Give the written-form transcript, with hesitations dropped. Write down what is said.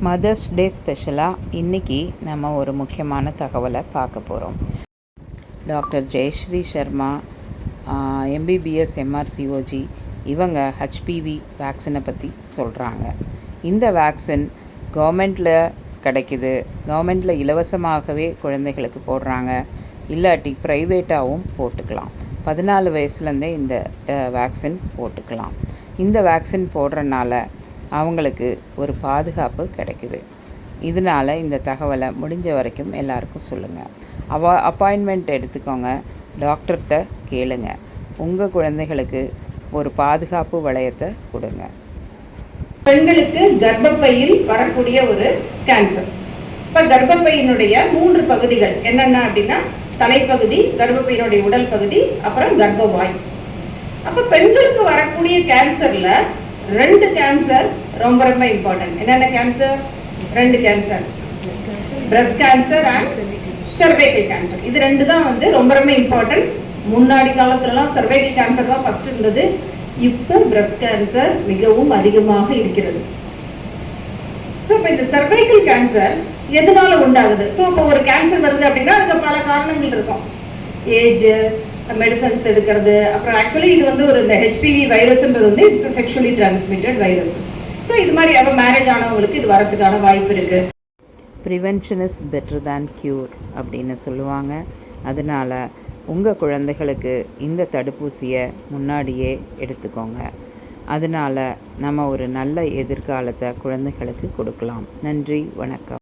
Mother's day ஸ்பெஷலாக இன்றைக்கி நம்ம ஒரு முக்கியமான தகவலை பார்க்க போகிறோம். டாக்டர் ஜெயஸ்ரீ சர்மா, எம்பிபிஎஸ் எம்ஆர்சிஓஜி, இவங்க ஹெச்பிவி வேக்சினை பற்றி சொல்கிறாங்க. இந்த வேக்சின் கவர்மெண்ட்டில் கிடைக்குது, கவர்மெண்ட்டில் இலவசமாகவே குழந்தைகளுக்கு போடுறாங்க, இல்லாட்டி ப்ரைவேட்டாகவும் போட்டுக்கலாம். 14 வயசுலேருந்தே இந்த வேக்சின் போட்டுக்கலாம். இந்த வேக்சின் போடுறனால அவங்களுக்கு ஒரு பாதுகாப்பு கிடைக்குது. இதனால் இந்த தகவலை முடிஞ்ச வரைக்கும் எல்லாருக்கும் சொல்லுங்கள். அப்பாயின்மெண்ட் எடுத்துக்கோங்க, டாக்டர்கிட்ட கேளுங்க. உங்கள் குழந்தைகளுக்கு ஒரு பாதுகாப்பு வளையத்தை கொடுங்க. பெண்களுக்கு கர்ப்பப்பையில் வரக்கூடிய ஒரு கேன்சர். இப்போ கர்ப்பப்பையினுடைய 3 பகுதிகள் என்னென்ன அப்படின்னா, தலைப்பகுதி, கர்ப்பப்பையினுடைய உடல் பகுதி, அப்புறம் கர்ப்பவாய். அப்போ பெண்களுக்கு வரக்கூடிய கேன்சர்ல 2 கேன்சர் ரொம்ப ரொம்ப இம்பார்ட்டன்ட். என்னென்ன cancer? 2 cancer, breast cancer and cervical cancer. இது 2 தான் ரொம்ப ரொம்ப இம்பார்ட்டன்ட். முன்னாடி காலத்துலலாம் சர்வைக்கல் கேன்சர் தான் ஃபர்ஸ்ட் இருந்தது. இப்போ பிரஸ்ட் கேன்சர் மிகவும் அதிகமாக இருக்கிறது. ஸோ இப்போ இந்த சர்வைக்கல் கேன்சர் எதனால உண்டாகுது? ஸோ இப்போ ஒரு கேன்சர் வருது அப்படின்னா அதுக்கு பல காரணங்கள் இருக்கும். ஏஜ், மெடிசன்ஸ் எடுக்கிறது, அப்புறம் ஆக்சுவலி இது ஒரு இந்த ஹெச்பிவி வைரஸ்ன்றது it's sexually transmitted virus. So இது மாதிரி அப்போ மேரேஜ் ஆனவங்களுக்கு இது வரதுக்கான வாய்ப்பு இருக்கு. Prevention is better than cure அப்படின்னு சொல்லுவாங்க. அதனால் உங்கள் குழந்தைகளுக்கு இந்த தடுப்பூசியை முன்னாடியே எடுத்துக்கோங்க. அதனால் நம்ம ஒரு நல்ல எதிர்காலத்தை குழந்தைகளுக்கு கொடுக்கலாம். நன்றி, வணக்கம்.